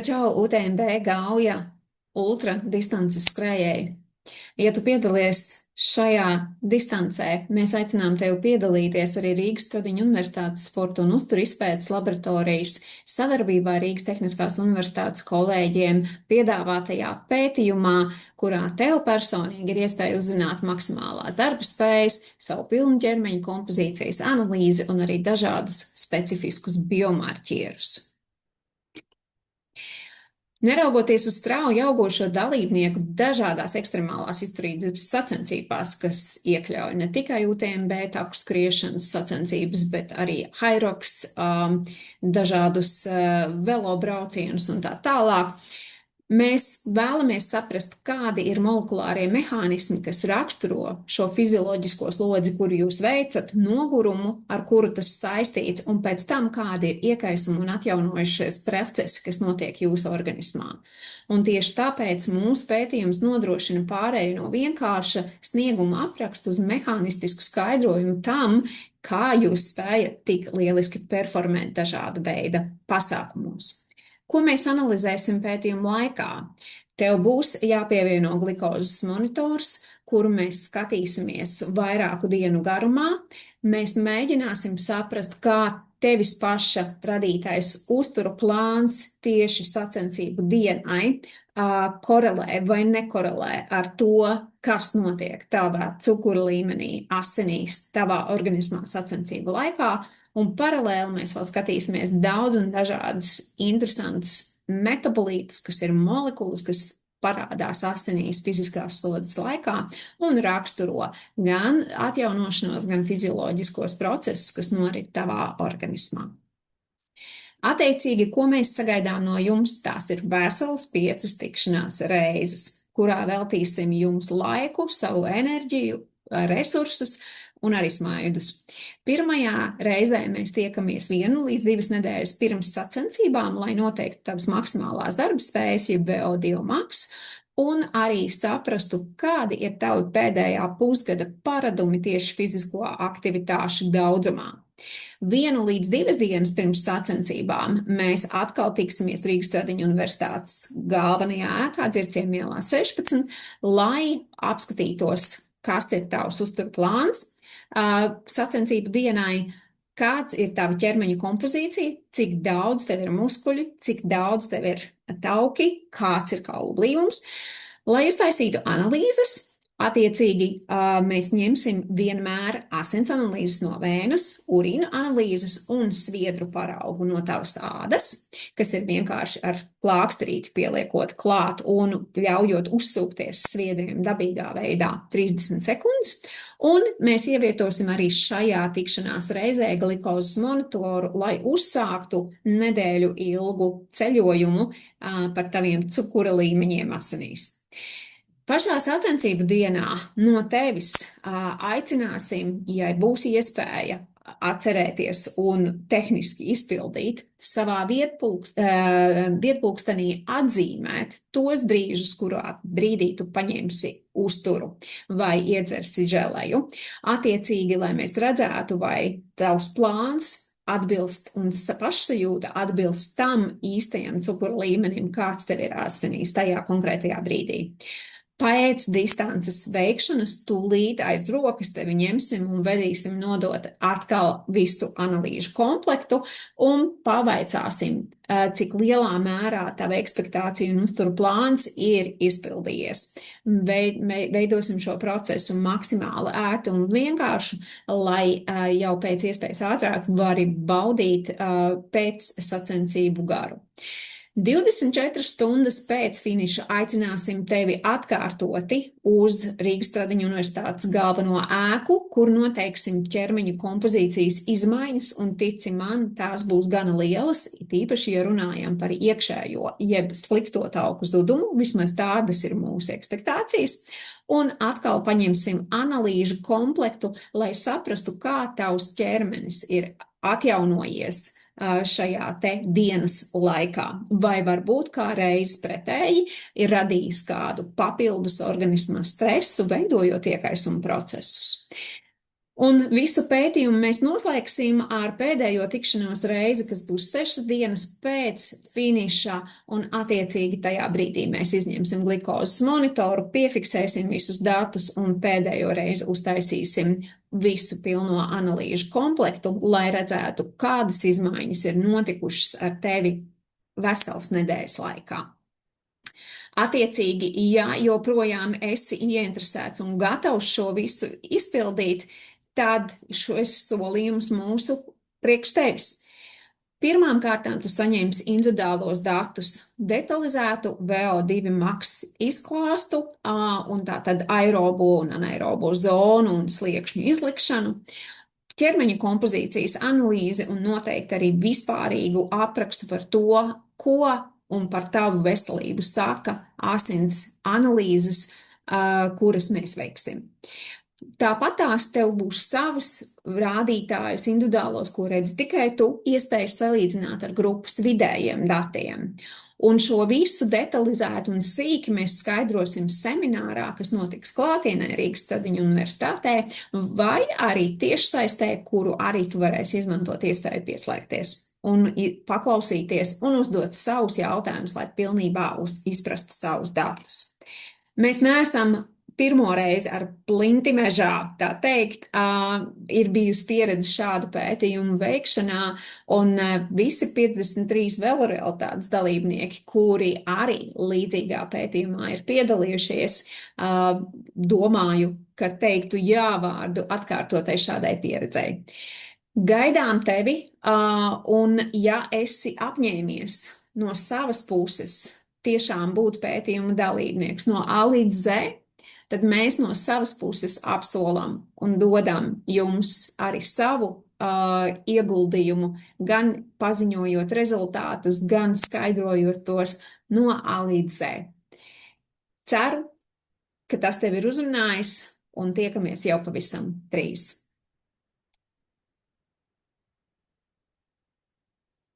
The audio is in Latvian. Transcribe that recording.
Čau, UTMB gauja ultra distances skrējēji. Ja tu piedalies šajā distancē, mēs aicinām tevi piedalīties arī Rīgas Stradiņu Universitātes sporta un uzturu izpētes laboratorijas sadarbībā ar Rīgas Tehniskās Universitātes kolēģiem piedāvātajā pētījumā, kurā tev personīgi ir iespēja uzzināt maksimālās darba spējas, savu pilnu ķermeņa kompozīcijas analīzi un arī dažādus specifiskus biomarķierus. Neraugoties uz strauji augošo dalībnieku dažādās ekstremālās izturības sacensībās, kas iekļauj ne tikai UTMB taku skriešanas sacensības, bet arī Hyrox, dažādus velobraucienus un tā tālāk, mēs vēlamies saprast, kādi ir molekulārie mehānismi, kas raksturo šo fizioloģisko slodzi, kuru jūs veicat, nogurumu, ar kuru tas saistīts, un pēc tam kādi ir iekaisumi un atjaunojušies procesi, kas notiek jūsu organismā. Un tieši tāpēc mūsu pētījums nodrošina pārēju no vienkārša snieguma aprakstu uz mehānistisku skaidrojumu tam, kā jūs spējat tik lieliski performēt dažāda veida pasākumos. Ko mēs analizēsim pētījuma laikā? Tev būs jāpievieno glikozes monitors, kuru mēs skatīsimies vairāku dienu garumā. Mēs mēģināsim saprast, kā tevis paša radītais uzturu plāns tieši sacensību dienai korelē vai nekorelē ar to, kas notiek tavā cukura līmenī, asinīs, tavā organismā sacensību laikā. Un paralēli mēs vēl skatīsimies daudz un dažādus interesantus metabolītus, kas ir molekulas, kas parādās asinīs fiziskās slodzes laikā un raksturo gan atjaunošanos, gan fizioloģiskos procesus, kas norit tavā organismā. Attiecīgi, ko mēs sagaidām no jums, tās ir veselas 5 tikšanās reizes, kurā veltīsim jums laiku, savu enerģiju, resursus un arī smaidus. Pirmajā reizē mēs tiekamies 1 līdz 2 nedēļas pirms sacensībām, lai noteiktu tavas maksimālās darba spējas, jeb VO2 max, un arī saprastu, kādi ir tavi pēdējā pusgada paradumi tieši fizisko aktivitāšu daudzumā. 1 līdz 2 dienas pirms sacensībām mēs atkal tiksimies Rīgas Stradiņu Universitātes galvenajā ēkā, Dzirciema ielā 16, lai apskatītos, kas ir tavs uzturu plāns sacensību dienai, kāds ir tava ķermeņa kompozīcija, cik daudz tev ir muskuļi, cik daudz tev ir tauki, kāds ir kaulu blīvums, lai uztaisītu analīzes. Attiecīgi, mēs ņemsim vienmēr asins analīzes no vēnas, urīna analīzes un sviedru paraugu no tavas ādas, kas ir vienkārši ar plāksterīti pieliekot klāt un ļaujot uzsūkties sviedriem dabīgā veidā 30 sekundes. Un mēs ievietosim arī šajā tikšanās reizē glikozes monitoru, lai uzsāktu nedēļu ilgu ceļojumu par taviem cukura līmeņiem asinīs. Pašā sacensību dienā no tevis aicināsim, ja būs iespēja atcerēties un tehniski izpildīt, savā vietpulkstenī atzīmēt tos brīžus, kurā brīdī tu paņemsi uzturu vai iedzersi želeju. Attiecīgi, lai mēs redzētu, vai tavs plāns atbilst un pašsajūta atbilst tam īstajam cukura līmenim, kāds tev ir asinīs tajā konkrētajā brīdī. Pēc distances veikšanas tūlīt aiz rokas tevi ņemsim un vedīsim nodot atkal visu analīžu komplektu un pavaicāsim, cik lielā mērā tava ekspektācija un uzturu plāns ir izpildījies. Veidosim šo procesu maksimāli ērtu un vienkāršu, lai jau pēc iespējas ātrāk vari baudīt pēc sacensību garu. 24 stundas pēc finiša aicināsim tevi atkārtoti uz Rīgas Stradiņu Universitātes galveno ēku, kur noteiksim ķermeņa kompozīcijas izmaiņas, un tici man, tās būs gana lielas, tīpaši, ja runājam par iekšējo, jeb slikto tauku zudumu, vismaz tādas ir mūsu ekspektācijas, un atkal paņemsim analīžu komplektu, lai saprastu, kā tavs ķermenis ir atjaunojies šajā te dienas laikā, vai varbūt kā reiz pretēji ir radījis kādu papildus organisma stresu, veidojot iekaisumu procesus. Un visu pētījumu mēs noslēgsim ar pēdējo tikšanos reizi, kas būs 6 dienas pēc finiša, un attiecīgi tajā brīdī mēs izņemsim glikozes monitoru, piefiksēsim visus datus un pēdējo reizi uztaisīsim visu pilno analīžu komplektu, lai redzētu, kādas izmaiņas ir notikušas ar tevi veselas nedēļas laikā. Attiecīgi, ja joprojām esi ieinteresēts un gatavs šo visu izpildīt, tad šos solījumus mūsu priekš tevis. Pirmām kārtām tu saņemsi individuālos datus, detalizētu VO2 max izklāstu un tātad aerobo un anaerobo zonu un sliekšņu izlikšanu, ķermeņa kompozīcijas analīzi un noteikti arī vispārīgu aprakstu par to, ko un par tavu veselību saka asins analīzes, kuras mēs veiksim. Tāpat tās tev būs savus rādītājus individuālos, ko redz tikai tu, iespējas salīdzināt ar grupas vidējiem datiem. Un šo visu detalizētu un sīki mēs skaidrosim seminārā, kas notiks klātienē Rīgas Stradiņu universitātē, vai arī tiešsaistē, kuru arī tu varēsi izmantot iespēju pieslēgties un paklausīties un uzdot savus jautājumus, lai pilnībā izprastu savus datus. Mēs neesam pirmo reizi ar plinti mežā, tā teikt, ir bijusi pieredze šādu pētījumu veikšanā, un visi 53 velorealitātes dalībnieki, kuri arī līdzīgā pētījumā ir piedalījušies, domāju, ka teiktu jā vārdu atkārtotai šādai pieredzei. Gaidām tevi, un ja esi apņēmies no savas puses tiešām būt pētījuma dalībnieks no A līdz Z, tad mēs no savas puses apsolam un dodam jums arī savu ieguldījumu, gan paziņojot rezultātus, gan skaidrojot tos no A līdz Z. Ceru, ka tas tev ir uzrunājis, un tiekamies jau pavisam drīz.